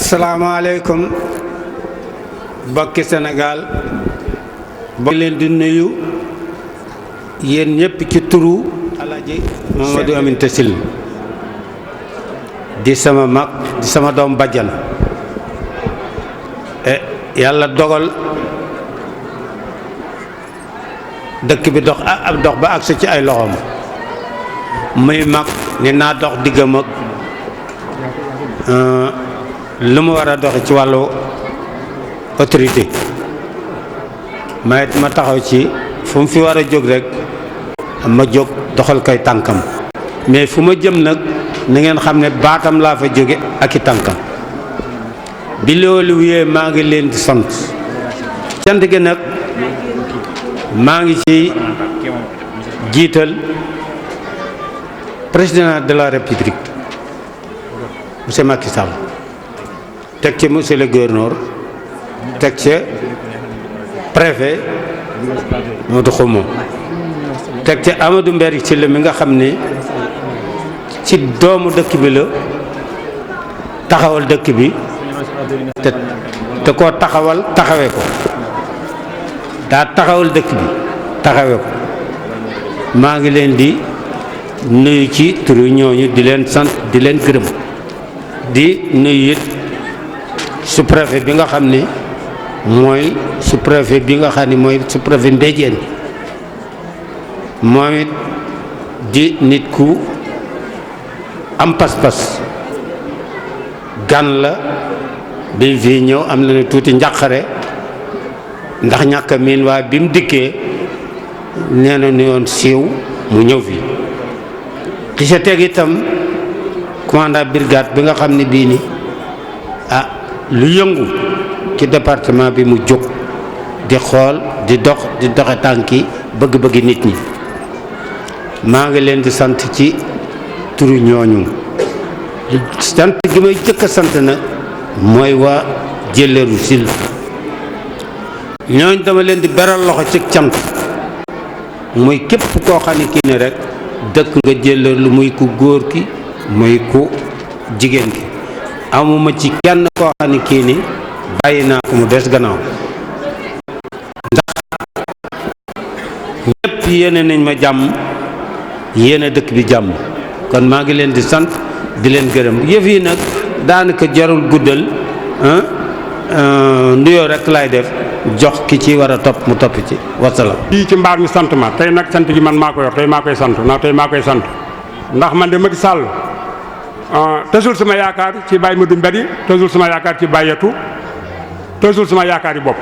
asalaamaaleykum mbokki Sénégal bokk leen di nuyu yéen ñëpp ci turu Alaaji Mamadou Aminta Syll di sama mag di sama doom bàjjan yàlla dogal dëkk bi dox ab dox ba agsi ci ay loxoom muy mag ni naa dox diggam ak lu mu war a doxe ci wàllu autorité ma taxaw ci fu mu fi war a jóg rek ma jóg doxal koy tànkam mais fu ma jëm nag na ngeen xam ne baatam laa fa jóge ak i tànkam bi loolu wiyee maa ngi leen di sant gi nag maa ngi ci jiital président de la république monsieur Macky Sall teg ci monsieur le gouverneur teg ci préfet Modou Xumo teg ci Amadou Mbéry ci la mi nga xam ne ci doomu dëkk bi la taxawal dëkk bi te koo taxawal taxawee ko daa taxawal dëkk bi taxawee ko maa ngi leen di nuyu ci turu ñooñu di leen sant di leen gërëm di nuyu it sous-préfet bi nga xam ne mooy sous-préfet bi nga xam ne mooy sous-préfet Mbéjéen moom it di nit ku am pas-pas gan la bi fii ñëw am na ne tuuti njàqare ndax ñàkk a miin waaye bi mu dikkee nee na yoon siiw mu ñëw fii ki sa teg itam commandant brigade bi nga xam ne bii ni lu yëngu ci département bi mu jóg di xool di doxe tànki bëgg-bëggi nit ñi maa ngi leen di sant ci turu ñooñu sant gi may jëkk a sant nag mooy waa Jëleeru Syll ñooñ dama leen di beral loxo ci cant muy képp koo xam ne kii ne rek dëkk nga Jëleerlu muy ku góor ki muy ku jigéen ki amuma ci kenn koo xam ne kii ni bàyyi naa ko mu des gannaaw ndax ñépp yéene nañ ma jàmm yéene dëkk bi jàmm kon maa ngi leen di sant di leen gërëm yëf yi nag daanaka jarul guddal nuyoo rek laay def jox ki ci war a topp mu topp ci wasalaam. kii ci mbaar mi sant ma tey nag sant gi man maa ko yor tey maa koy sant ndax man de Macky Sall tësul sama yaakaar ci Baye Modou Mbéry tësul sama yaakaar ci Baye Yatou tësul sama yaakaar yi bopp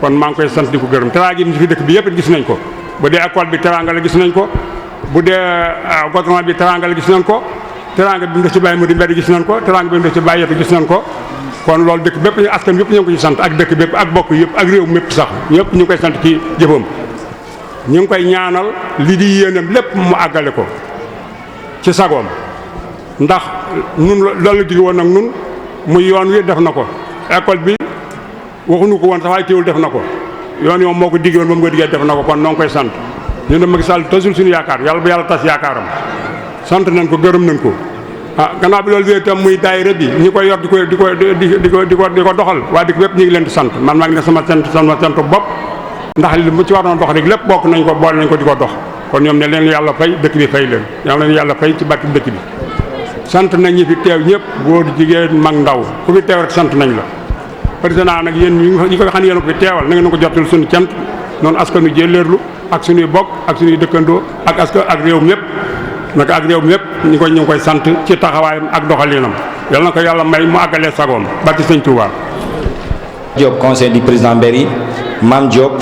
kon maa ngi koy sant di ko gërëm teraanga yi fi dëkk bi yëpp gis nañ ko bu dee école bi teraanga la gis nañ ko bu dee gouvernement bi teraanga la gis nañ ko teraanga bi mu def ci Baye Modou Mbéry gis nañ ko teraanga bi mu def ci Baye Yatou gis nañ ko kon loolu dëkk bépp askan yëpp ñu ngi ko ci sant ak dëkk bépp ak bokk yëpp ak réew mépp sax ñëpp ñu ngi koy sant ci jëfam ñu ngi koy ñaanal li di yéenam lépp mu àggale ko ci sagoom ndax nun loolu digg woon nag nun muy yoon wi def na ko école bi waxuñu ko woon sax waaye teewul def na ko yoon yoon moo ko digg woon ba mu ko diggee def na ko kon noo ngi koy sant ñu ne Macky Sall tasul suñu yaakaar yàlla bu yàlla tas yaakaaram sant nañ ko gërëm nañ ko gannaaw bi loolu wéy itam muy daayira bi ñi koy yor di ko doxal waa dëkk bépp ñu ngi leen di sant man maa ngi ne sama sant bopp ndax li mu ci waroon dox rek lépp bokk nañ ko boole nañ ko di ko dox kon ñoom ne leen yàlla fay dëkk bi fay leen yàlla leen yàlla fay ci barke dëkk bi sant nañ ñi fi teew ñëpp góor jigéen mag ndaw ku fi teew rek sant nañ la président nag yéen ñi ko xam ne yéen ko fi teewal na ngeen ko jottal suñu cant noonu askanu Jëleerlu ak suñuy bokk ak suñuy dëkkandoo ak askan ak réew mi yëpp naka ak réew mi yëpp ñu ngi koy sant ci taxawaayam ak doxalinam yal na ko yàlla may mu àggalee sagoom barke Sëñ Touba. Diop conseil du président Mbéry Mame Diop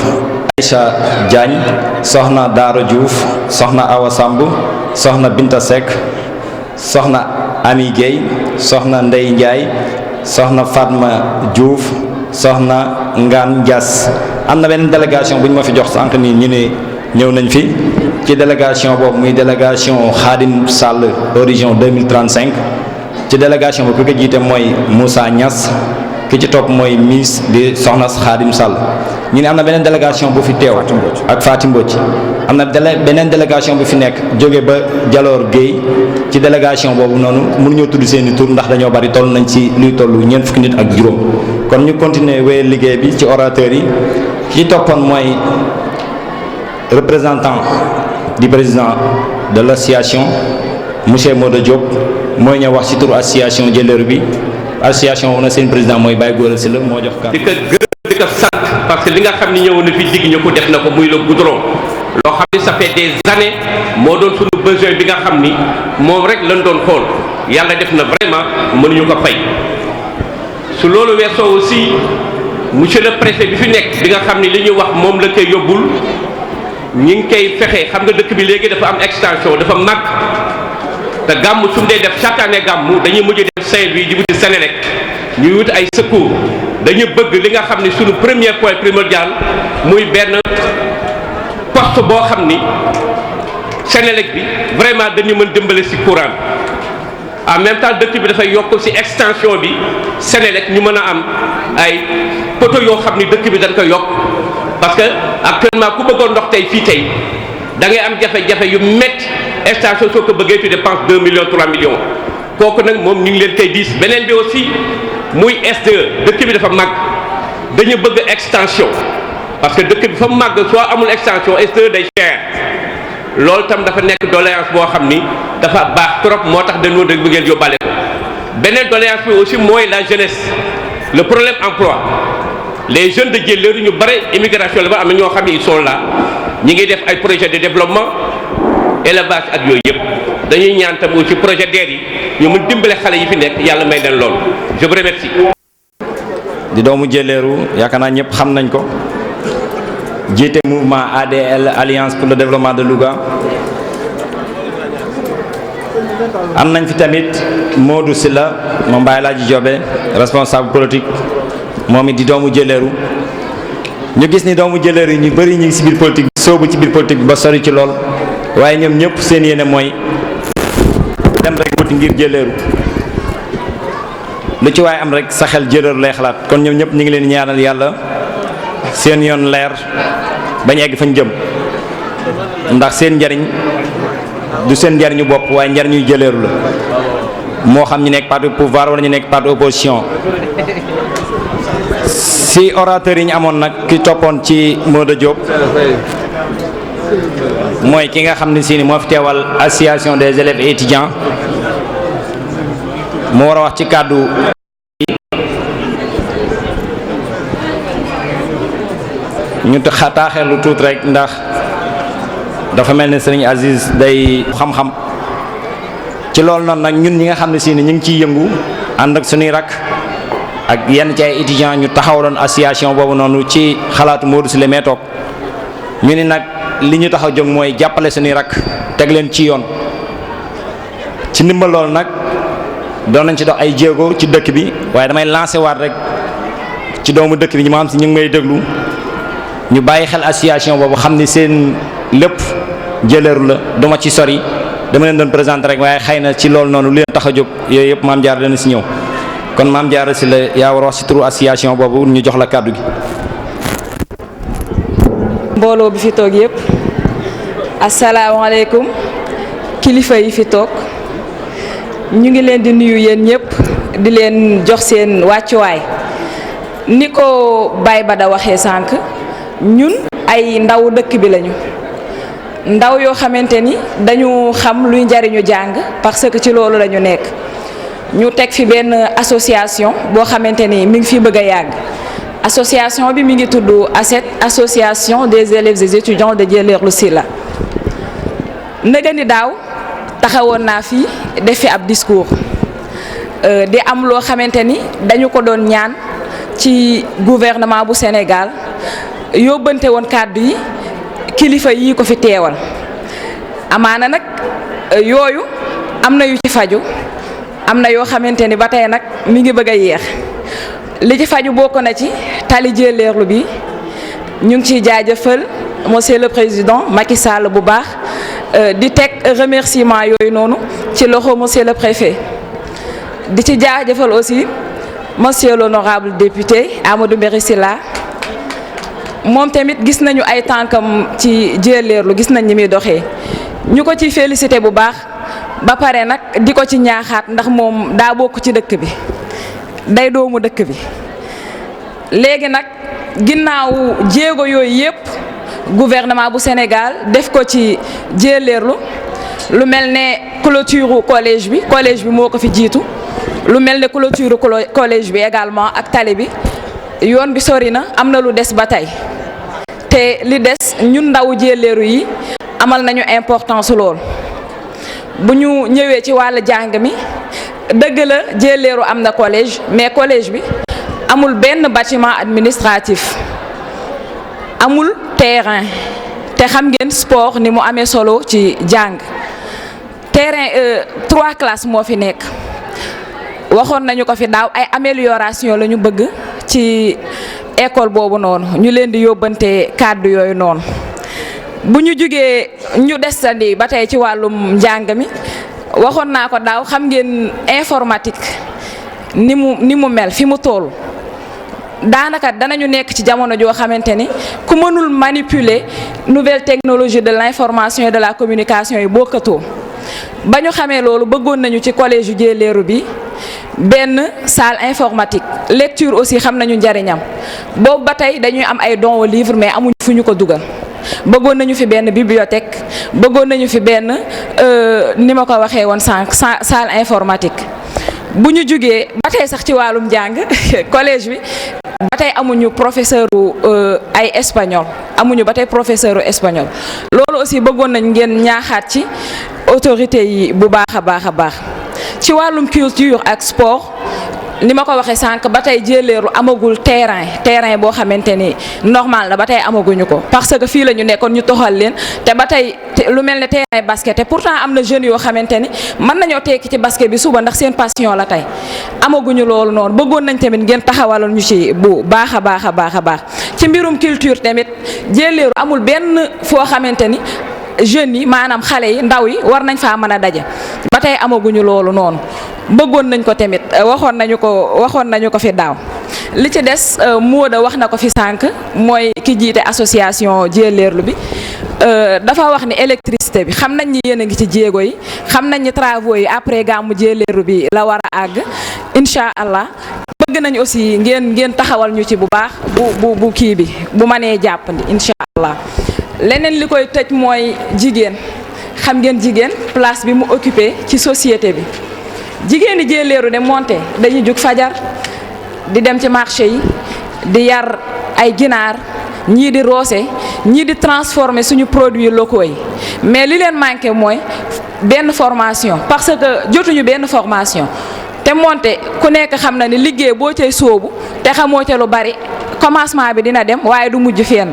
Aïcha Diagne soxna Daara Diouf soxna Awa Samb soxna Binta Seck soxna Ami Gueye soxna Ndey Ndiaye soxna Fatma Diouf soxna Ngaan Dias am na benn délégation bu ñu ma fi jox sànq nii ñu ne ñëw nañ fi ci délégation boobu muy délégation Khadim Sall horizon 2035 ci délégation boobu ki ko jiite mooy Moussa Niass ki ci topp mooy ministre di soxna Khadim Sall ñu ne am na beneen délégation bu fi teew ak Fatim Mbodj am na beneen délégation bu fi nekk jóge ba Jaloor Guèye ci délégation boobu noonu mënuñoo tudd seeni tur ndax dañoo bari toll nañ ci luy toll ñeent fukki nit ak juróom kon ñu continuer wéyal liggéey bi ci orateurs yi ki toppoon mooy représentant du président de l'association monsieur Modou Diop mooy ñëw wax ci turu association Jëleeru bi association wu na seen président mooy Baye Gora Sylla moo jox kàddu. di ko gërëm di ko sant parce que li nga xam ni ñëw na fi digg ñu ko def na ko muy le goudron loo xam ni ça fait des années moo doon suñu besoin bi nga xam ni moom rek lañ doon xool yàlla def na vraiment mënuñu ko fay su loolu weesoo aussi monsieur le préfet bi fi nekk bi nga xam ni li ñuy wax moom la koy yóbbul ñi ngi koy fexe xam nga dëkk bi léegi dafa am extension dafa màgg te gàmm su mu dee def chaque année gàmm dañuy mujj def Saint-Louis di wuti Sénélec ñuy wut ay secours dañu bëgg li nga xam ni suñu premier point primordial muy benn poste boo xam ni Sénélec bi vraiment dañu mën dimbale ci courant en même temps dëkk bi dafay yokk ci extension bi Sénélec ñu mën a am ay poto yoo xam ni dëkk bi dañ ko yokk parce que actuellement ku bëggoon ndox tey fii tey da ngay am jafe-jafe yu métti station soo ko bëggee tu dépenses 2 millions 3 millions kooku nag moom ñu ngi leen koy diis beneen bi aussi muy SDE dëkk bi dafa màgg dañu bëgg extension parce que dëkk bi fa màgg soo amul extension SDE day cher loolu tam dafa nekk doléance boo xam ni dafa baax trop moo tax dañoo dégg bëggeen yóbbaale ko beneen doléance bi aussi mooy la jeunesse le problème emploi les jeunes de Jëleeru ñu bare immigration la ba am na ñoo xam ne ils sont là ñi ngi def ay projet de développement élevage ak yooyu yëpp dañuy ñaan tam ci projet DER yi ñu mën dimbale xale yi fi nekk yàlla may leen loolu je vous remercie. di doomu Jëleeru yaakaar naa ñëpp xam nañ ko jiite mouvement ADL Alliance pour le développement de Louga am nañ fi tamit Modou Sylla moom Baye Laaji Jobe responsable politique moom it di doomu Jëleeru ñu gis ni doomu Jëleeru yi ñu bëri ñu ngi ci biir politique bi soobu ci biir politique bi ba sori ci lool waaye ñoom ñëpp seen yéene mooy dem rek wuti ngir Jëleeru lu ci waaye am rek sa xel Jëleeru lay xalaat kon ñoom ñëpp ñu ngi leen ñaanal yàlla seen yoon leer bañ egg fañ jëm ndax seen njariñ du seen njariñu bopp waaye njariñuy Jëleeru la moo xam ñu nekk parti pouvoir wala ñu nekk parti opposition. si orateur yi ñu amoon nag ki toppoon ci Modou Diop mooy ki nga xam ne si ni moo fi teewal association des élèves et étudiants mu war a wax ci kàddu ñu taaxeelu tuut rek ndax dafa mel ne Serigne Aziz day xam-xam ci loolu noonu nag ñun ñi nga xam ne si ni ñu ngi ciy yëngu ànd ak suñuy rak ak yenn ci ay étudiants ñu taxawaloon association boobu noonu ci xalaatu Modou Sylla mee toog ñu ni nag li ñu tax a jóg mooy jàppale suñuy rak teg leen ci yoon ci ndimbal loolu nag doon nañ ci dox ay jéego ci dëkk bi waaye damay lancer waat rek ci doomu dëkk bi ñu ma xam si ñu ngi may déglu ñu bàyyi xel association boobu xam ni seen lépp Jëleeru la duma ci sori dama leen doon présenter rek waaye xëy na ci loolu noonu lu leen tax a jóg yooyu yëpp Maam Jaara dana si ñëw kon Maam Jaara Sylla yaa war a wax ci turu association boobu ñu jox la kàddu gi. mbooloo bi fi toog yëpp asalaamaaleykum kilifa yi fi toog ñu ngi leen di nuyu yéen ñëpp di leen jox seen wàccuwaay ni ko Baye Bada waxee sànq ñun ay ndaw dëkk bi lañu ndaw yoo xamante ni dañu xam luy njariñu jàng parce que ci loolu lañu nekk. ñu teg fi benn association boo xamante ni mi ngi fi bëgg a yàgg association bi mi ngi tudd ASET association des élèves et étudiants de Jëleeru Sylla nëga ni daaw taxawoon naa fi def fi ab discours di am loo xamante ni dañu ko doon ñaan ci gouvernement bu Sénégal yóbbante woon kàddu yi kilifa yi ko fi teewal amaana nag yooyu am na yu ci faju am na yoo xamante ni ba tey nag mi ngi bëgg a yéex li ci faju bokk na ci tali Jëleeru bi ñu ngi ciy jaajëfal monsieur le président Macky Sall bu baax di teg remerciement yooyu noonu ci loxo monsieur le préfet di ci jaajëfal aussi monsieur l'honorable député Amadou Mbéry Sylla moom tamit gis nañu ay tànkam ci Djéléerlu gis nañ ni muy doxee ñu ko ci félicité bu baax ba pare nag di ko ci ñaaxaat ndax moom daa bokk ci dëkk bi day doomu dëkk bi léegi nag ginnaaw jéego yooyu yépp gouvernement bu Sénégal def ko ci Djéléerlu lu mel ne clôture collège bi moo ko fi jiitu lu mel ne clôture collège bi également ak tali bi yoon bi sori na am na lu des ba tey te li des ñun ndawu Djéléerlu yi amal nañu importance lool bu ñu ñëwee ci wàllu jàng mi dëgg la Djéléerlu am na collège mais collège bi amul benn bâtiment administratif amul terrain te xam ngeen sport ni mu amee solo ci jàng terrain 3 classes moo fi nekk waxoon nañu ko fi daaw ay amélioration la ñu bëgg ci école boobu noonu ñu leen di yóbbante kàddu yooyu noonu bu ñu jugee ñu desandi ba tey ci wàllum njàng mi waxoon naa ko daaw xam ngeen informatique ni mu mel fi mu toll daanaka danañu nekk ci jamono joo xamante ni ku mënul manipuler nouvelle technologie de l'information et de la communication yi bokkatoo ba ñu xamee loolu bëggoon nañu ci collège yu Djéléerlu bi benn salle informatique lecture aussi xam nañu njariñam boobu ba tey dañuy am ay dons au livre mais amuñu fu ñu ko dugal bëggoon nañu fi benn bibliothèque bëggoon nañu fi benn ni ma ko waxee woon sànq salle informatique bu ñu jugee ba tey sax ci wàllum njàng collège bi ba tey amuñu professeur ay espagnol amuñu ba tey professeur espagnol loolu aussi bëggoon nañ ngeen ñaaxaat ci autorité yi bu baax a baax a baax ci wàllum culture ak sport ni ma ko waxee sànq ba tey Djéléerlu amagul terrain boo xamante ni normal na ba tey amaguñu ko parce que fii la ñu nekkoon ñu toxal leen te ba tey lu mel ne terrain basket te pourtant am na jeunes yoo xamante ni mën nañoo tekki ci basket bi suba ndax seen passion la tey amaguñu loolu noonu bëggoon nañ tamit ngeen taxawalal ñu ci bu baax a baax a baax a baax ci mbirum culture tamit Djéléerlu amul benn foo xamante ni jeunes yi maanaam xale yi ndaw yi war nañ faa mën a daje ba tey amaguñu loolu noonu bëggoon nañ ko tamit waxoon nañu ko fi daaw li ci des Mooda wax na ko fi sànq mooy ki jiite association Djéléerlu bi dafa wax ni électricité bi xam nañ ni yéen a ngi ci jéego yi xam nañ ni travaux yi après gàmmu Djéléerlu bi la war a àgg incha allah bëgg nañ aussi ngeen taxawal ñu ci bu baax bu kii bi bu mënee jàppandi incha allah. leneen li koy tëj mooy jigéen xam ngeen jigéen place bi mu occupé ci société bi jigéen di Djéléerlu de monté dañuy jug fajar di dem ci marché yi di yar ay ginaar ñii di roose ñii di transformer suñu produits locaux yi mais li leen manqué mooy benn formation parce que jotuñu benn formation te monté ku nekk xam na ni liggéey boo cay sóobu te xamoo ca lu bari commencement bi dina dem waaye du mujj fenn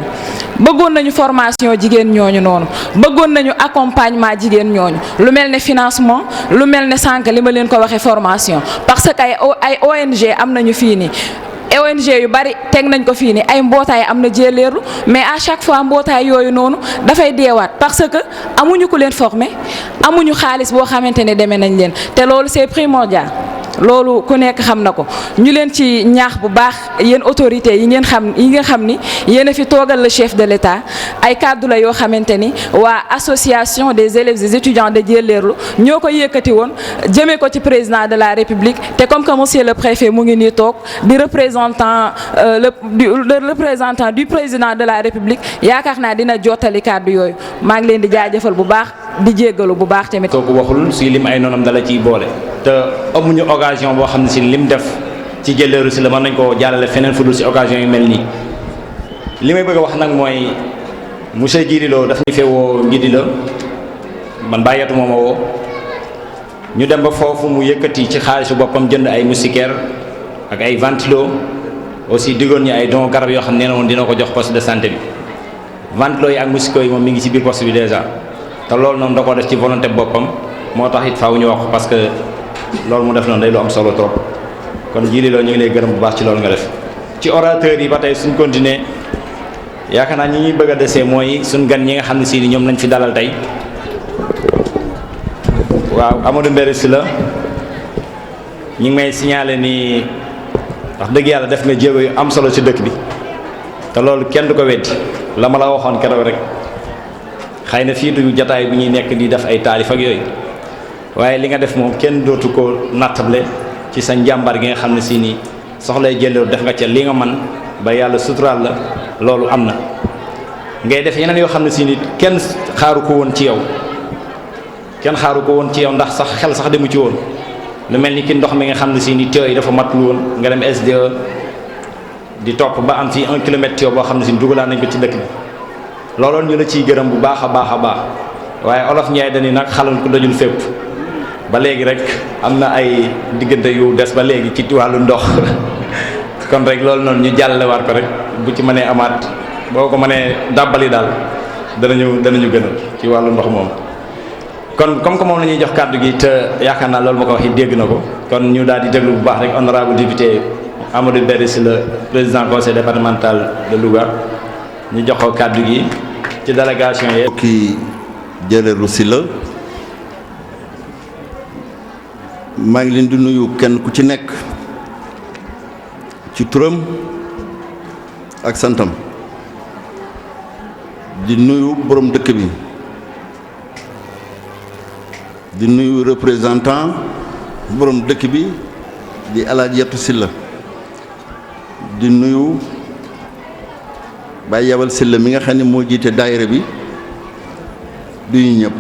bëggoon nañu formation jigéen ñooñu noonu bëggoon nañu accompagnement jigéen ñooñu lu mel ne financement lu mel ne sànq li ma leen ko waxee formation parce que ay ONG am nañu fii nii ONG yu bari teg nañ ko fii nii ay mbootaay am na Djéléerlu mais à chaque fois mbootaay yooyu noonu dafay deewaat parce que amuñu ku leen former amuñu xaalis boo xamante ne demee nañ leen te loolu c'est primordial loolu ku nekk xam na ko ñu leen ci ñaax bu baax yéen autorités yi nga xam ni yéen a fi toogal le chef de l'État ay kàddu la yoo xamante ni waa association des élèves et étudiants de Djéléerlu ñoo ko yëkkati woon jëmee ko ci président de la République te comme que monsieur le préfet mu ngi nii toog di représentant du président de la République yaakaar naa dina jottali kàddu yooyu maa ngi leen di jaajëfal bu baax di jéggalu bu baax tamit. soo ko waxul si lim ay noonam dala ciy boole te amuñu occasion boo xam ne si lim def ci Djéléerlu si la mën nañ koo jàllale feneen fu dul si occasion yu mel nii li may bëgg a wax nag mooy monsieur Djily Lo daf ñu fee woo Ngidi la man bàyyeetu moo ma woo ñu dem ba foofu mu yëkkati ci xaalisu boppam jënd ay moustiquaires ak ay ventilo aussi diggoon ñu ay don garab yoo xam ne nee na woon dina ko jox poste de santé bi ventilo yi ak moustiquaires yi moom mi ngi ci biir poste bi déjà te loolu noonu da ko def ci volonté boppam moo tax it faaw ñu wax parce que loolu mu def noonu day lu am solo trop kon Djily Lo ñu ngi lay gërëm bu baax ci loolu nga def. ci orateurs yi ba tey suñ continuer yaakaar naa ñi ñuy bëgg a desee mooy suñ gan ñi nga xam ne si ñoom lañ fi dalal tey waaw Amadou Mbéri Sylla ñi ngi may signaler ni wax dëgg yàlla def nga jéego yu am solo ci dëkk bi te loolu kenn du ko weddi la ma la waxoon keroog rek xëy na fii du jataay bu ñuy nekk di def ay taalif ak yooyu waaye li nga def moom kenn dootu ko nattable ci sa njàmbaar gi nga xam ne si nii soxlay jëleelu def nga ca li nga man ba yàlla suturaal la loolu am na ngay def yeneen yoo xam ne si nii kenn xaaru ko woon ci yow ndax sax xel sax demu ci woon lu mel ni ki ndox mi nga xam ne si ni tuyau yi dafa matul woon nga dem SDE di topp ba am fii 1 kilomètre tuyau boo xam ne si dugalaan nañ ko ci dëkk bi looloon ñu la ciy gërëm bu baax a baax a baax waaye olof Njaay dañi nag xalal ko dajul fépp ba léegi rek am na ay diggante yu des ba léegi ci wàllu ndox kon rek loolu noonu ñu jàllale waat ko rek bu ci mënee amaat boo ko mënee dàbbali daal danañu gënal ci wàllu ndox moom. kon comme que moom la ñuy jox kàddu gi te yaakaar naa loolu ma ko wax dégg na ko kon ñu daal di déglu bu baax rek honorable député Amadou Berry Sylla président conseil départemental de Louga ñu jox ko kàddu gi ci délégation yi. kii Jëleelu Sylla maa ngi leen di nuyu kenn ku ci nekk ci turam ak santam di nuyu borom dëkk bi. di nuyu représentant borom dëkk bi di Alaaji Yatu Sylla di nuyu Baye Yabal Sylla mi nga xam ne moo jiite daayira bi duñu ñëpp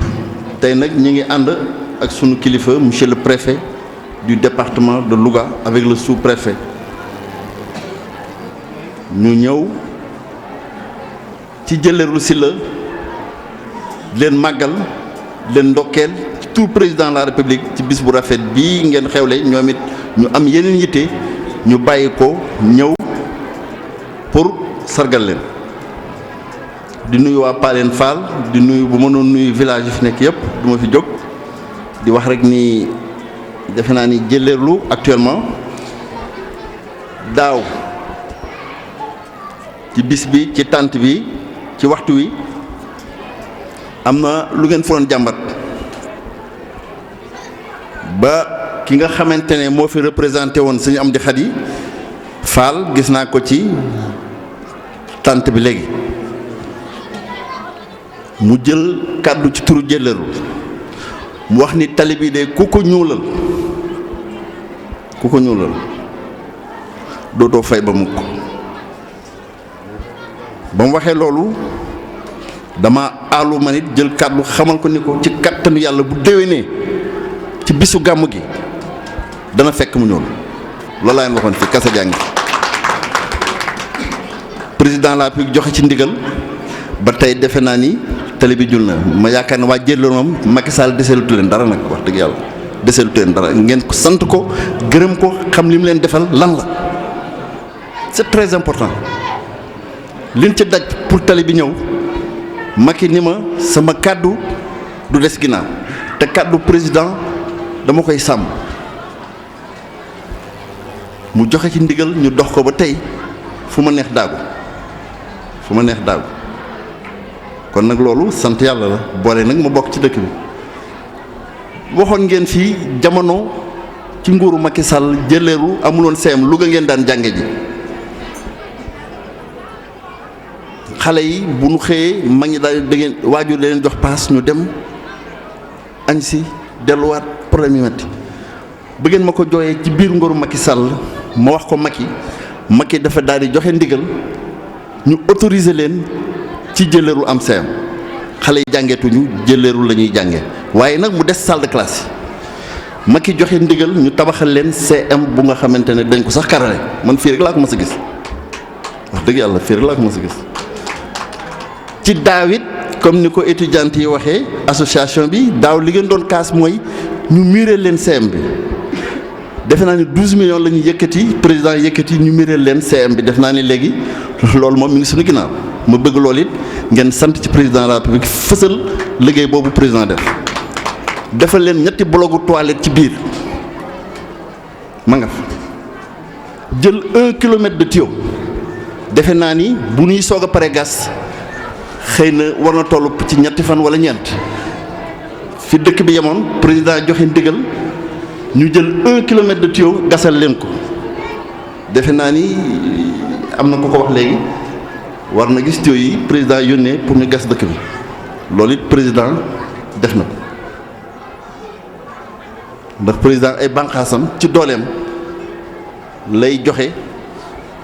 tey nag ñi ngi ànd ak sunu kilifa monsieur le préfet du département de Louga avec le sous-préfet ñu ñëw ci Jëleelu Sylla leen màggal leen ndokkeel tout président de la république ci bis bu rafet bii ngeen xewle ñoom it ñu am yeneen yitte ñu bàyyi ko ñëw pour sargal leen di nuyu waa Paleen Fall di nuyu bu mënoon nuyu village yi fi nekk yëpp du ma fi jóg di wax rek ni defe naa ni Jëleelu actuellement daaw ci bis bi ci tànt bi ci waxtu wi am na lu ngeen foon jàmbat ba ki nga xamante ne moo fi représenté woon Sëñ Amdi Xadi Fall gis naa ko ci tànt bi léegi mu jël kàddu ci turu Jëleelu mu wax ni tali bi de ku ko ñuulal dootoo fay ba mukk ba mu waxee loolu dama àllu ma nit jël kàddu xamal ko ni ko ci kattanu yàlla bu déwénee ci bisu gàmmu gi dana fekk mu ñuul loolu laa leen waxoon fi kasa jàngi président de la République joxe ci ndigal ba tey defe naa ni tali bi jul na ma yaakaar ne waa Jëleelu moom Macky Sall deseelutu leen dara nag wax dëgg yàlla deseelutu leen dara ngeen ko sant ko gërëm ko xam li mu leen defal lan la c'est très important liñ ci daj pour tali bi ñëw Macky ni ma sama kàddu du des ginnaaw te kàddu président dama koy sàmm mu joxe ci ndigal ñu dox ko ba tey fu ma neex daagu kon nag loolu sant yàlla la boole nag ma bokk ci dëkk bi waxoon ngeen fii jamono ci nguuru Macky Sall Jëleelu amuloon CM Louga ngeen daan jànge ji xale yi bu ñu xëyee mag ñi daal da ngeen waajur da leen jox paas ñu dem añ si delluwaat problème yi metti bu ngeen ma ko jooyee ci biir nguuru Macky Sall ma wax ko Macky dafa daal di joxe ndigal ñu autoriser leen ci Jëleelu am CM xale yi jàngeetuñu Jëleelu la ñuy jànge waaye nag mu des salle de classe yi Macky joxe ndigal ñu tabaxal leen CM bu nga xamante ne dañ ko sax karale man fii rek laa ko mës a gis wax dëgg yàlla fii rek laa ko mës a gis ci daaw it comme ni ko étudiante yi waxee association bi daaw li ngeen doon kaas mooy ñu miireel leen CM bi defe naa ni 12 millions la ñu yëkkati président yëkkati ñu miireel leen CM bi def naa ni léegi loolu moom mi ngi suñu ginnaaw ma bëgg loolu it ngeen sant ci président de la République fësal liggéey boobu président defal leen ñetti blogu toilette ci biir ma nga fa jël 1 kilomètre de tuyau defe naa ni bu ñuy soog a pare gas xëy na war na toll ci ñetti fan wala ñeent fi dëkk bi yemoon président joxe ndigal ñu jël 1 kilomètre de tuyau gasal leen ko defe naa ni am na ku ko wax léegi war na gis tuyau yi président yónnee pour ñu gas dëkk bi loolu it président def na ko ndax président ay bànqaasam ci dooleem lay joxe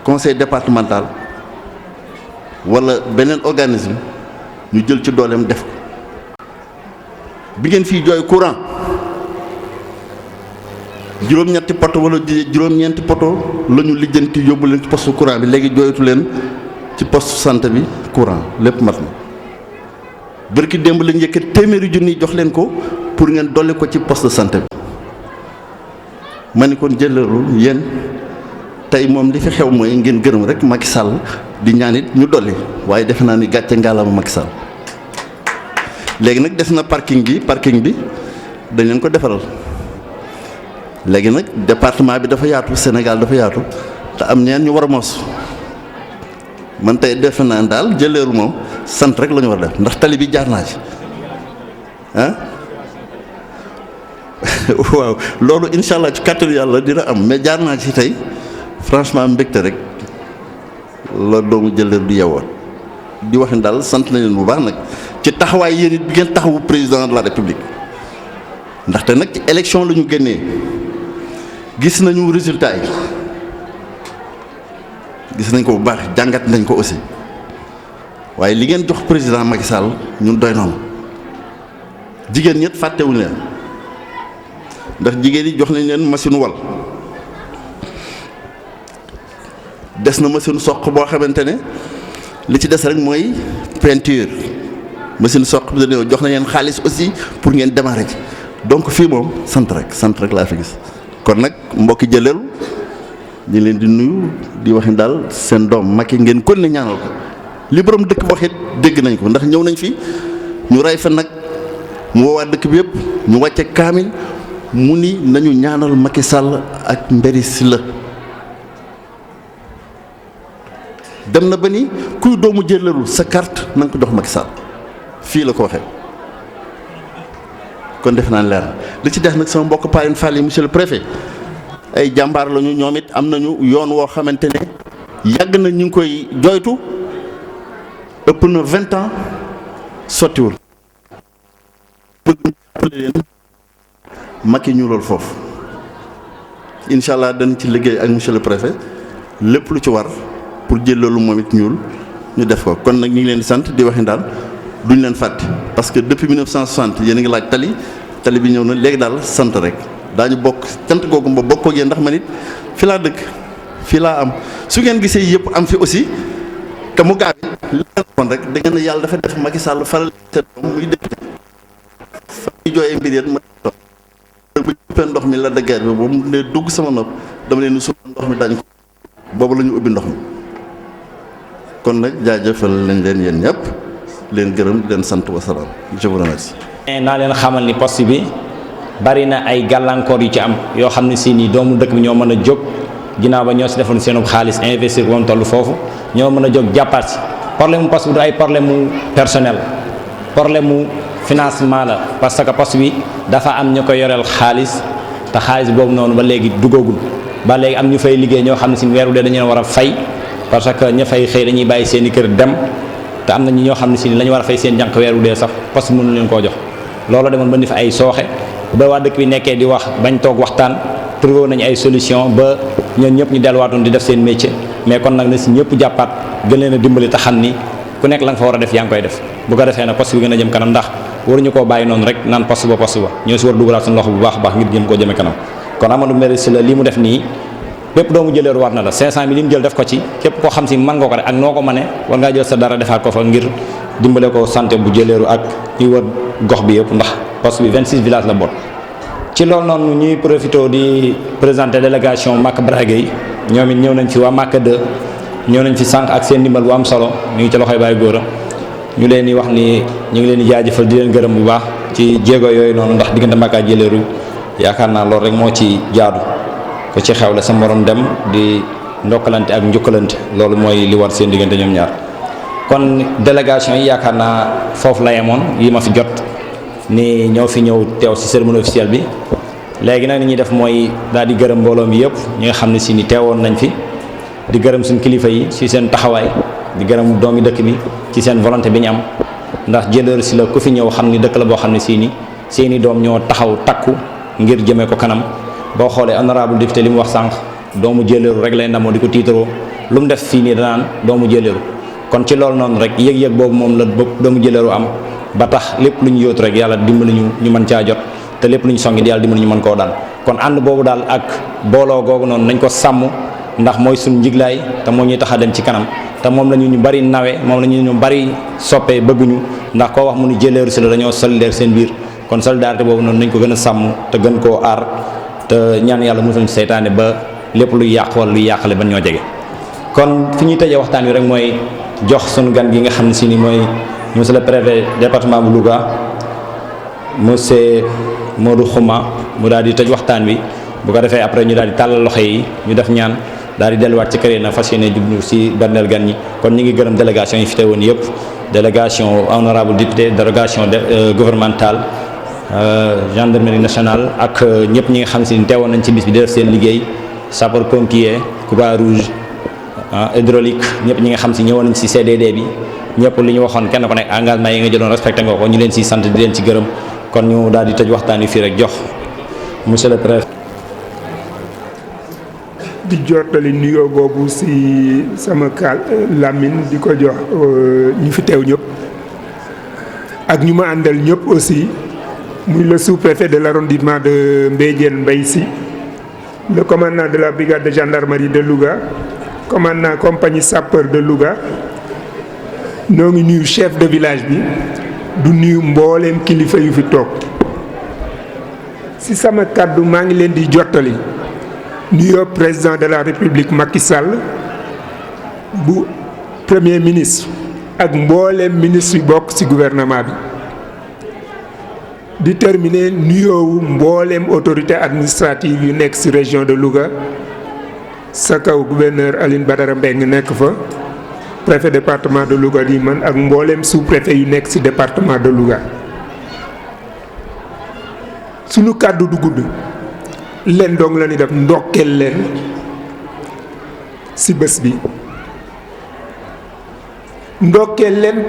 conseil départemental wala beneen organisme ñu jël ci dooleem def ko bi ngeen fii jooy courant juróom-ñetti poto wala juróom-ñeenti poto la ñu lijjanti yóbbu leen ci poste courant bi léegi jooyatu leen ci poste santé bi courant lépp mat na bërki démb lañ yëkkat téeméeri junni jox leen ko pour ngeen dolli ko ci poste santé bi ma ni kon jëleerul yéen tey moom li fi xew mooy ngeen gërëm rek Macky Sall di ñaan it ñu dolli waaye defe naa ni gàcce ngaalama Macky Sall léegi nag des na parking bi dañ leen ko defaral léegi nag département bi dafa yaatu Sénégal dafa yaatu te am ñeen ñu war a mos man tey defe naa daal jëleeru moom sant rek la ñu war a def ndax tali bi jaar naa ci ah waaw loolu incha allah ci kàttanu yàlla dina am mais jaar naa ci tey franchement mbégte rek la doomu jëleer du yewoon di wax ni daal sant nañ leen bu baax nag ci taxawaay yéen it bi ngeen taxawu président de la république ndaxte nag ci élection la ñu génnee gis nañu résultat yi gis nañ ko bu baax jàngat nañ ko aussi waaye li ngeen jox président Macky Sall ñun doy noonu jigéen ñett fàttewuñ leen ndax jigéen yi jox nañ leen machine wal des na machine soq boo xamante ne li ci des rek mooy peinture machine soq bi dañoo jox nañ leen xaalis aussi pour ngeen démarrer ci donc fii moom sant rek laa fi gis kon nag mbokki jëleelu ñu leen di nuyu di wax ni daal seen doom Macky ngeen kon ne ñaanal ko li borom dëkk waxit dégg nañ ko ndax ñëw nañ fi ñu rey fa nag mu woowaat dëkk bi yëpp ñu wàcce kaamil mu ni nañu ñaanal Macky Sall ak Mbéri Sylla dem na ba ni kuy doomu jëleelu sa carte na nga ko jox Macky Sall fii la ko waxee kon def naa leer li ci def nag sama mbokk Payne Fall yi monsieur le préfet ay jàmbaar lañu ñoom it am nañu yoon woo xamante ne yàgg na ñu ngi koy jooytu ëpp na 20 ans sottiwul bëgg jàppale leen Macky ñu loolu foofu incha allah dañ ci liggéey ak monsieur le préfet lépp lu ci war pour jël loolu moom it ñuul ñu def ko kon nag ñu ngi leen di sant di waxi daal duñ leen fàtte parce que depuis 1960 yéen a ngi laaj tali bi ñëw na léegi daal sant rek daañu bokk sant googu ma bokk ak yéen ndax man it fi laa dëkk fii laa am su ngeen gisee yëpp am fi aussi que mu gaaw li ngeen waxoon rek da ngeen ne yàlla dafa def Macky Sall faral seen doom muy député fa ñuy jooyee mbir yéen ma dox bu jëppee ndox mi la de guerre bi boobu ne dugg sama nopp dama leen suuf ndox mi dañ ko boobu la ñu ubbi ndox mi kon nag jaajëfal lañ leen yéen ñëpp leen gërëm di leen sant wasalaam je vous remercie. naa leen xamal ni poste bi bari na ay gàllankoor yu ci am yoo xam ne si nii doomu dëkk bi ñoo mën a jóg ginnaaw ba ñoo si defoon seenub xaalis investir woon toll foofu ñoo mën a jóg jàppaat si problème mu poste bi du ay problème mu personnel problème mu financement la parce que poste bi dafa am ñu ko yoreel xaalis te xaalis boobu noonu ba léegi duggagul ba léegi am ñu fay liggéey ñoo xam ne si weeru dee dañu war a fay parce que ña fay xëy dañuy bàyyi seen i kër dem te am na ñoo xam ne si la ñu war a fay seen jànq weeru dee sax poste bi mënu leen koo jox loolu demoon ba ni fa ay sooxe ba waa dëkk bi nekkee di wax bañ toog waxtaan trouvé nañu ay solution ba ñoom ñëpp ñu delluwaatoon di def seen métier mais kon nag na si ñëpp jàppaat gën leen a dimbali te xam ni ku nekk la nga fa war a def yaa ngi koy def bu ko defee nag poste bi gën a jëm kanam ndax waruñu koo bàyyi noonu rek naan poste ba ñoo si war a dugalaat suñu loxo bu baax a baax ngir jëm koo jëme kanam kon Amadou Mbéri Sylla lii mu def nii bépp doomu jëleeru war na la 500 000 yi mu jël def ko ci képp koo xam si mën nga ko rek ak noo ko mënee war ngaa jël sa dara defaat ko fa ngir dimbale ko santé bu jëleeru ak ñuy wër gox bi yëpp ndax poste bi 26 villages la boot ci loolu noonu ñuy profité di présenter délégation Maka Bragué yi ñoom it ñëw nañ fi waa Maka 2 ñëw nañ fi sànq ak seen ndimbal bu am solo ñu ngi ci loxoy Baye Góora ñu leen di wax ni ñu ngi leen di jaajëfal di leen gërëm bu baax ci jéego yooyu noonu ndax diggante Maka ak jëleeru yaakaar naa loolu rek moo ci jaadu ko ci xewle sa morom dem di ndokkalante ak njukkalante loolu mooy li war seen diggante ñoom ñaar kon délégation yi yaakaar naa foofu la yemoon yi ma fi jot ni ñoo fi ñëw teew ci cérémonie officielle bi léegi nag ni ñuy def mooy daal di gërëm mbooloo mi yëpp ñi nga xam ne si ni teewoon nañ fi di gërëm suñ kilifa yi ci seen taxawaay di gërëm doomi dëkk bi ci seen volonté bi ñu am ndax Jëleeru Sylla ku fi ñëw xam ni dëkk la boo xam ne seeni doom ñoo taxaw takku ngir jëmee ko kanam boo xoolee honorable député li mu wax sànq doomu Jëleeru rek lay ndamoo di ko tiitaroo lu mu def fii nii danaan doomu Jëleeru kon ci loolu noonu rek yëg-yëg boobu moom la doomu Jëleeru am ba tax lépp lu ñu yóotu rek yàlla dimbali ñu mën caa jot te lépp lu ñu songi yàlla dimbali ñu mën koo daan kon ànd boobu daal ak booloo googu noonu nañ ko sàmm ndax mooy suñu njiglaay te moo ñuy tax a dem ci kanam te moom la ñu bari nawe moom la ñu bari soppee bëgguñu ndax koo wax mu ni Jëleeru Sylla dañoo solidaire seen biir kon solidarité boobu noonu nañ ko gën a sàmm te gën koo aar te ñaan yàlla musul ci seytaane ba lépp luy yàq wala luy yàqale ban ñoo jege. kon fi ñuy tëjee waxtaan wi rek mooy jox sunu gan gi nga xam ne si ni mooy monsieur le préfet département bu Louga monsieur Modou Xuma mu daal di tëj waxtaan wi bu ko defee après ñu daal di tàllal loxo yi ñu def ñaan daal di delluwaat ci kër yi na fas yéene jublu si berneel gan ñi kon ñu ngi gërëm délégation yi fi teewoon yëpp délégation honorable député délégation gouvernementale gendarmerie nationale ak ñëpp ñi nga xam si teewoon nañ ci bis bi di def seen liggéey sapeur pompier Croix-Rouge hydraulique ñëpp ñi nga xam si ñëwoon nañ si CDD bi ñëpp li ñu waxoon kenn ku nekk engagement yi nga jëloon respecté nga ko ñu leen si sant di leen ci gërëm kon ñu daal di tëj waxtaan wi fii rek jox monsieur le préfet. di jottali nuyoo boobu si sama Lamine di ko jox ñu fi teew ñëpp ak ñu ma àndal ñëpp aussi muy le sous-préfet de l'arrondissement de Mbédiène Mbaye Sy le commandant de la brigade de gendarmerie de Louga commandant compagnie sapeur de Louga ñoo ngi nuyu chef de village bi du nuyu mbooleem kilifa yu fi toog si sama kàddu maa ngi leen di jottali nuyoo président de la république Macky Sall bu premier ministre ak mbooleem ministre yu bokk ci gouvernement bi di terminer nuyoowu mbooleem autorité administrative yu nekk ci région de Louga sa kaw gouverneur Aline Badara Mbengue nekk fa préfet département de Louga di man ak mbooleem sous-préfet yu nekk ci département de Louga sunu kàddu du gudd leen dong la ñuy def ndokkeel leen ci bés bi ndokkeel leen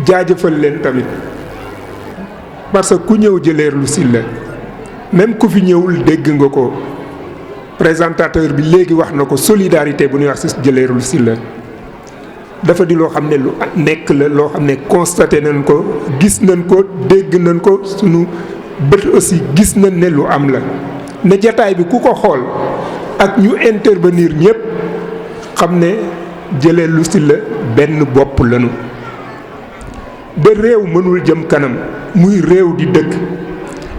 jaajëfal leen tamit parce que ku ñëw Jëleeru Sylla même ku fi ñëwul dégg nga ko présentateur bi léegi wax na ko solidarité bu ñuy wax ci Jëleeru Sylla dafa di loo xam ne lu nekk la loo xam ne constaté nañ ko gis nañ ko dégg nañ ko sunu bët aussi gis nañ ne lu am la ne jataay bi ku ko xool ak ñu intervenir ñëpp xam ne Jëleeru Sylla benn bopp lañu ba réew mënul jëm kanam muy réew di dëkk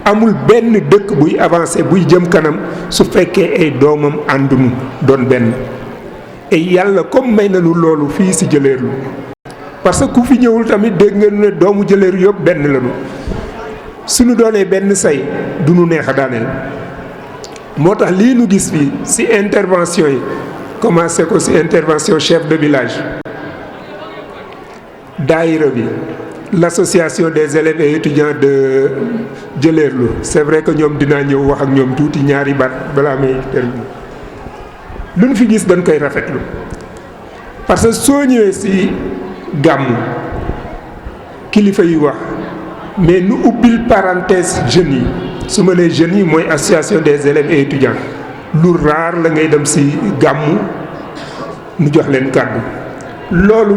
amul benn dëkk buy avancé buy jëm kanam su fekkee ay doomam àndunu doon benn et yàlla comme may nañu loolu fii ci Jëleeru parce que ku fi ñëwul tamit dégg nga ne doomu Jëleeru yëpp benn lañu suñu doonee benn say du nu neex a daaneel moo tax lii nu gis fii ci intervention yi commencé ko ci intervention chef de village daayira bi l'association des élèves et étudiants de Jëleeru c'est vrai que ñoom dinaa ñëw wax ak ñoom tuuti ñaari baat balaa may terminer lu nu fi gis dañ koy rafetlu parce que soo ñëwee ci gàmmu kilifa yi wax mais nu ubbil parenthèse jeunes yi su ma nee jeunes yi mooy association des élèves et étudiants lu raar la ngay dem ci gàmmu nu jox leen kàddu loolu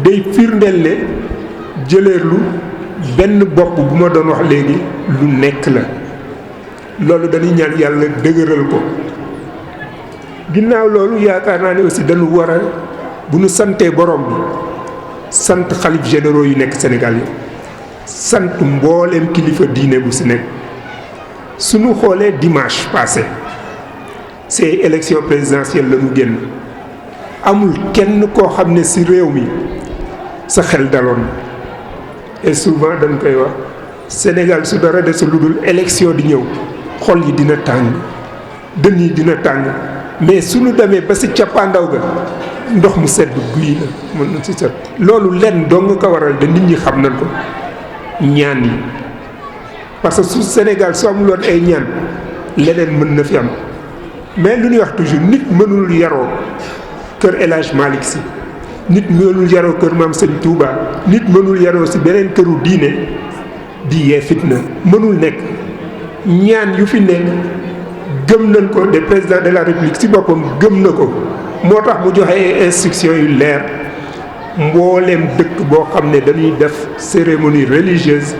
day firndeel ne Jëleeru benn bopp bu ma doon wax léegi lu nekk la loolu dañuy ñaan yàlla dëgëral ko ginnaaw loolu yaakaar naa ne aussi dañu war a bu nu santee borom bi sant xalif généraux yu nekk Sénégal yi sant mbooleem kilifa diine bu ci nekk suñu xoolee dimanche passé c'est élection présidentielle la ñu génn amul kenn koo xam ne ci réew mi sa xel daloon et souvent dañ koy wax Sénégal su dara de su lu dul élection di ñëw xol yi dina tàng dënn yi dina tàng mais suñu demee ba ci cappaandaw ga ndox mu sedd guy la mën na ci set loolu lenn doo nga ko waral de nit ñi xam nañ ko ñaan yi parce que su Sénégal su amuloon ay ñaan leneen mën na fi am mais lu ñuy wax toujours nit mënul yaroo kër El Hadj Malick Sy nit mënul yaroo kër maam sëñ Touba nit mënul yaroo ci beneen këru diine di yee fitna mënul nekk. ñaan yu fi nekk gëm nañ ko de président de la république ci boppam gëm na ko moo tax mu joxe instruction yu leer mbooleem dëkk boo xam ne dañuy def cérémonie religieuse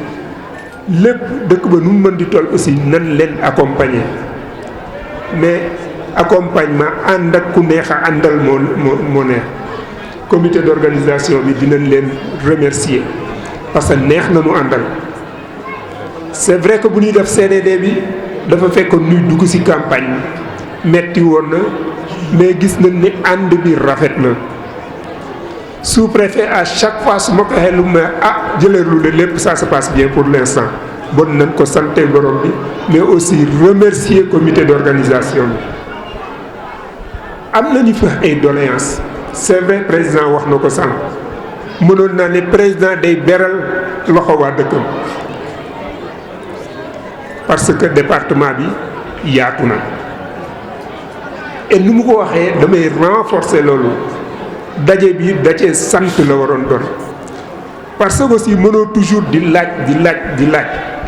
lépp dëkk ba nu mu mën di toll aussi nan leen accompagner mais accompagnement ànd ak ku neex a àndal moo neex comité d'organisation bi dinañ leen remercier parce que neex na nu àndal. c'est vrai que bu ñuy def CDD bi dafa fekkoon ñuy dugg ci campagne metti woon na mais gis nañ ni ànd bi rafet na sous-préfet à chaque fois su ma ko waxee lu ma jëleerlu de lépp ça se passe bien pour l'instant bon nañ ko santé borom bi mais aussi remercier comité d'organisation bi am nañu fa ay doléances c'est vrai président wax na ko sànq mënoon naa ne président day beral loxo waa dëkkam parce que département bi yaatu na et nu mu ko waxee damay renforcer loolu daje bi daje sant la waroon doon parce que aussi mënoo toujours di laaj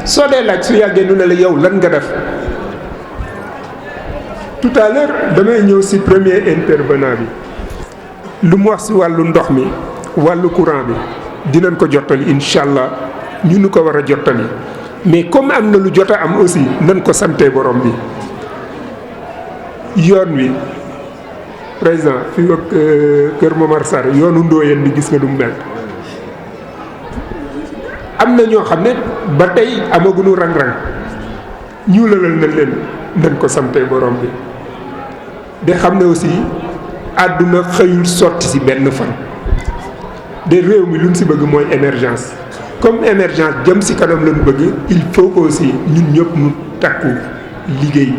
soo dee laaj su yàggee nu ne la yow lan nga def. tout à l'heure damay ñëw ci premier intervenant bi lu mu wax ci wàllu ndox mi wàllu courant bi dinañ ko jottali incha allah ñu nu ko war a jottali. mais comme am na lu jot a am aussi nañ ko sante borom bi yoon wi président fi ak Kër Momar Sarr yoonu Ndoyeen bi gis nga du mu mel am na ñoo xam ne ba tey amaguñu rang-rang ñuulalal nañ leen nañ ko sante borom bi de xam ne aussi àdduna xëyul sotti ci benn fan de réew mi luñ ci bëgg mooy émergence comme émergence jëm ci kanam lañu bëgg il faut que aussi ñun ñëpp ñu takku liggéey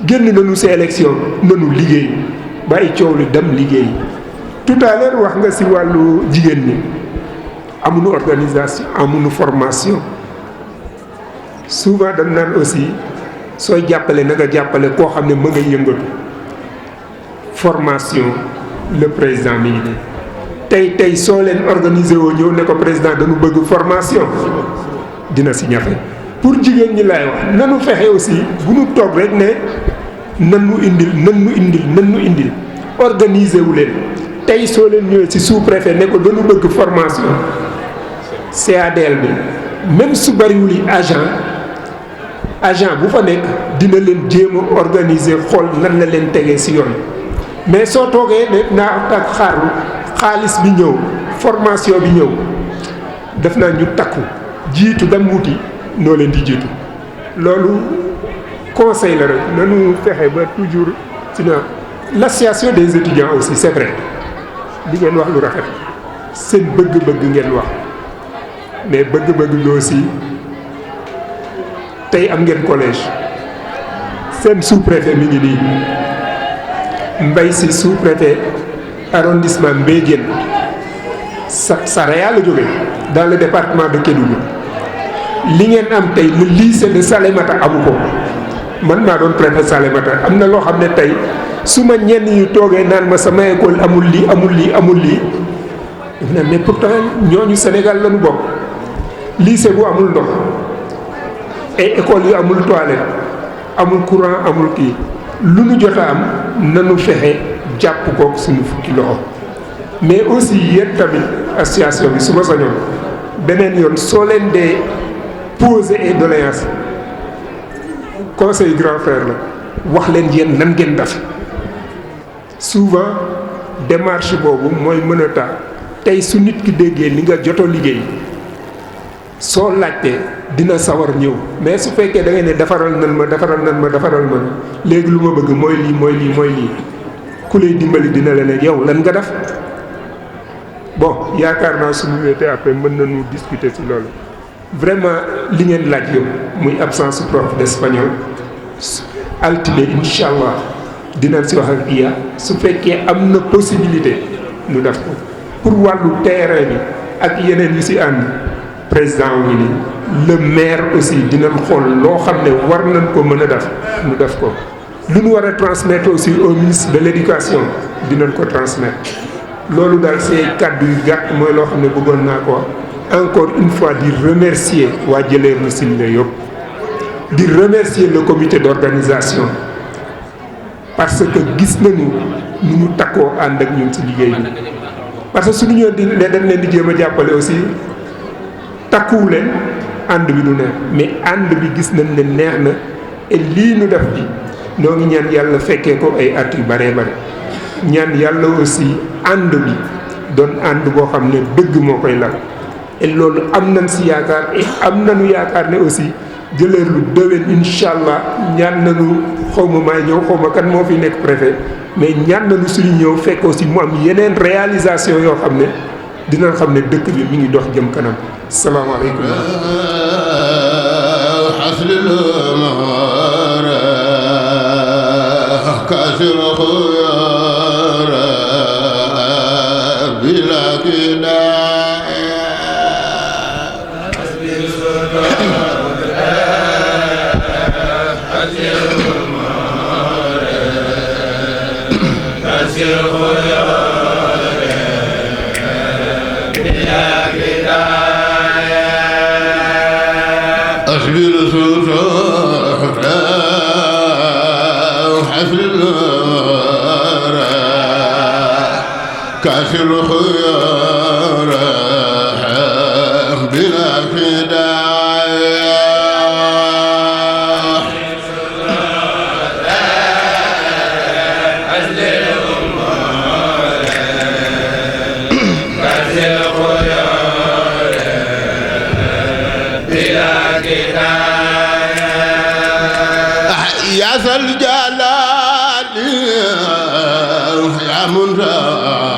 génn nañu ci élection nañu liggéey bàyyi coow li dem liggéey tout à l'heure wax nga ci wàllu jigéen ñi amuñu organisation amuñu formation souvent dañ naan aussi sooy jàppale na nga jàppale koo xam ne mën nga yëngatu formation le président mi ngi nii tey soo leen organiser woo ñëw ne ko président dañu bëgg formation dina ci ñafe pour jigéen ñi laay wax nanu fexe aussi bu ñu toog rek ne nan nu indil organiser wu leen tey soo leen ñëwee ci sous-préfet ne ko dañu bëgg formation CADL bi même su bariwul yi agent bu fa nekk dina leen jéem a organiser xool nan la leen tegee ci yoon mais soo toogee ne naa ak xaalis bi ñëw formation bi ñëw def naa ñu takku jiitu dem wuti noo leen di jiitu loolu conseil la rek nanu fexe ba toujours ci na l'association des étudiants aussi c'est vrai li ngeen wax lu rafet seen bëgg-bëgg ngeen wax mais bëgg-bëgg bi aussi tey am ngeen collège seen sous-préfet mi ngi nii Mbay si sous-préfet arrondissement Mbédiène Saraya la jóge dans le département de Kédougou li ngeen am tey le lycée de Salémata amu ko man maa doon préfet Salémata am na loo xam ne tey su ma ñenn ñu toogee naan ma sama école amul lii daf ne mais pourtant ñooñu Sénégal lañu bokk lycée bu amul ndox ay école yu amul toilette amul courant amul kii lu nu jot a am nanu fexe jàpp kook suñu fukki loxo mais aussi yéen tamit association bi su ma sañoon beneen yoon soo leen dee poser ay doléances conseil grand frère la wax leen yéen lan ngeen def souvent démarche boobu mooy mën a tax tey su nit ki déggee li nga jotoo liggéey soo laajtee dina sawar ñëw mais su fekkee da ngay ne defaral nan ma léegi lu ma bëgg mooy lii ku lay dimbali dina la ne yow lan nga def bon yaakaar naa suñu wéetee après mën nañu discuter ci loolu vraiment li ngeen laaj yow muy absence prof d'espagnol altine incha allah dinañ si wax ak IA su fekkee am na possibilité ñu def ko pour wàllu terrain bi ak yeneen yu si ànd président wu ngi nii le maire aussi dinañ xool loo xam ne war nañ ko mën a def ñu def ko lu ñu war a transmettre aussi au ministre de l'éducation dinañ ko transmettre loolu daal c'est kàddu yu gàtt mooy loo xam ne bëggoon naa ko encore une fois di remercier waa Jëleerlu Silla yëpp di remercier le comité d'organisation parce que gis nañu nu ñu takkoo ànd ak ñun ci liggéey bi parce que suñu ñëw di dañ leen di jéem a jàppale aussi takkuwu leen ànd bi du neex mais ànd bi gis nañ ne neex na et lii ñu def bi noo ngi ñaan yàlla fekkee ko ay at yu bare bare ñaan yàlla aussi ànd bi doon ànd boo xam ne dëgg moo koy lal et loolu am nañ si yaakaar et am nañu yaakaar ne aussi Jëleerlu déwén incha allah ñaan nañu xaw ma maay ñëw xaw ma kan moo fi nekk préfet mais ñaan nañu suñu ñëw fekk aussi mu am yeneen réalisation yoo xam ne dina xam ne dëkk bi mi ngi dox jëm kanam salaamaaleykum. كاسر الخيار بلا فدايا يا ذا الجلال يا منتهى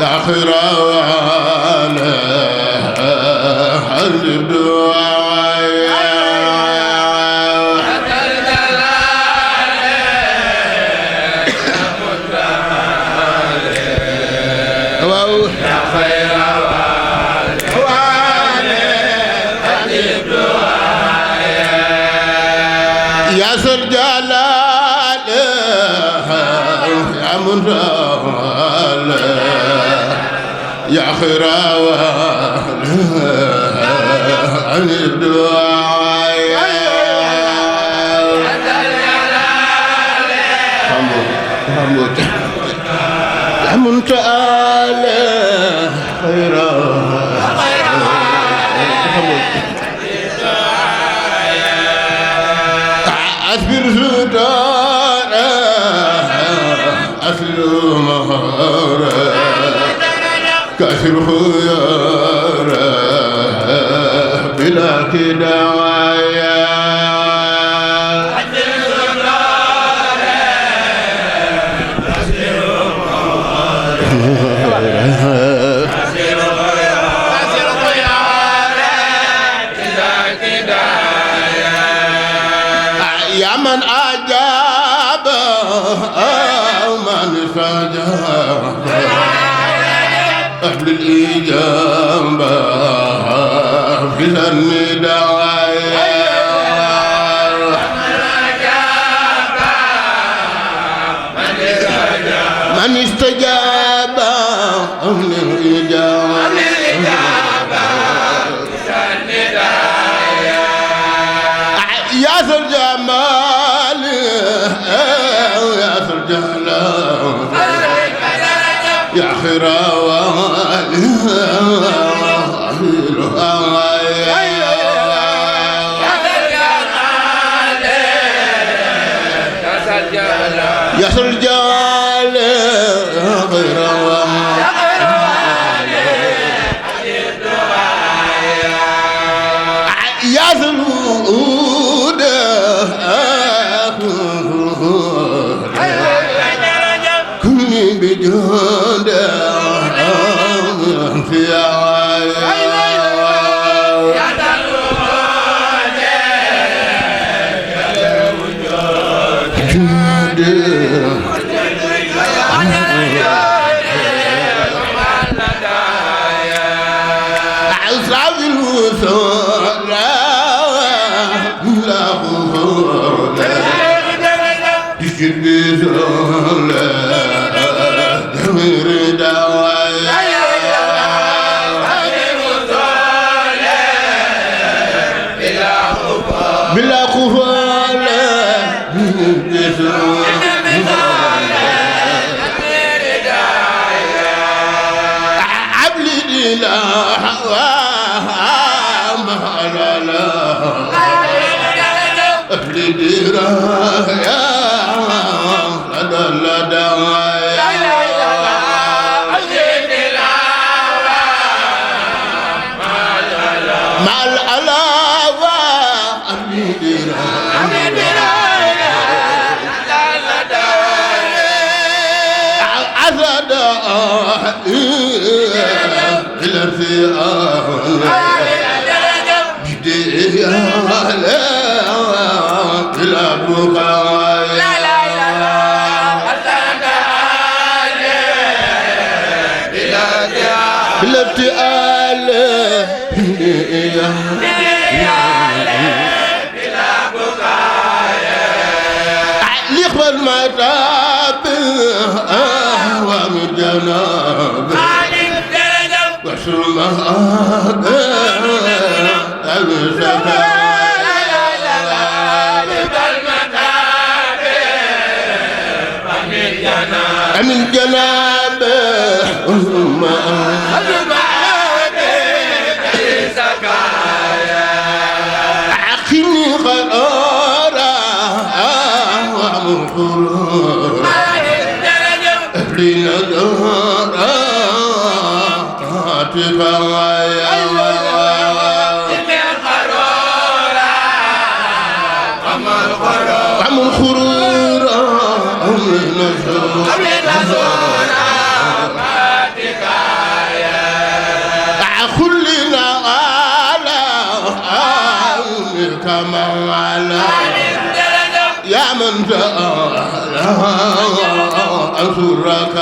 يا خير وعلى حل الدعاء يا خير يا ذا الجلال يا منتهى يا خير عن الدعاء يا منتهى خير أثبر سودان أسلو مهارا كسر خيارا بلا كدايا يا من أجاب أو من استجاب أهل الإجابة في النداء من استجاب أهل الإجابة يا ذا الجمال يا ذا الجلال يا خير يا ذا الجلال خير يا ذا الوجود كن بجود في أصحاب الوصول لا خوف تشبه بلا خفال عبلي لا مهلا عبلي يا لا مع العلاوة عزد إلى الفئة بدي إلى بقايا الابتئال ليقبل ما تاب ومن جناب وشر ما من جناب عقني خرارا ومن خرورا لنا دارا تفايا ومن خرورا خلنا على كما على يا من تعالى أنصرك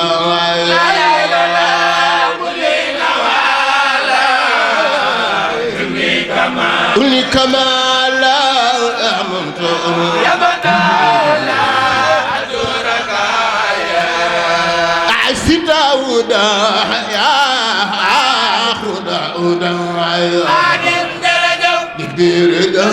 كل كما لا يا من تعالى داودا يا خدا دير دا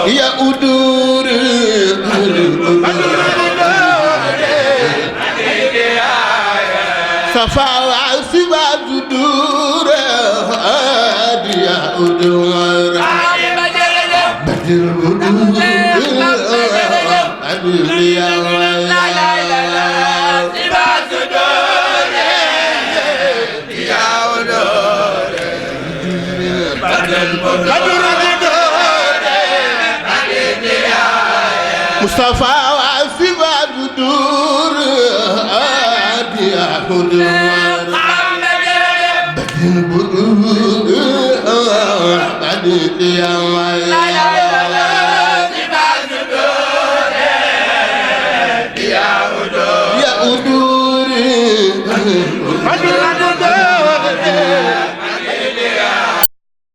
يا أدور صفا وعصبا أدور يا أدور بدر بدور أدور يا مصطفى وعصبا بدور يا أدور بدر بدور أدور يا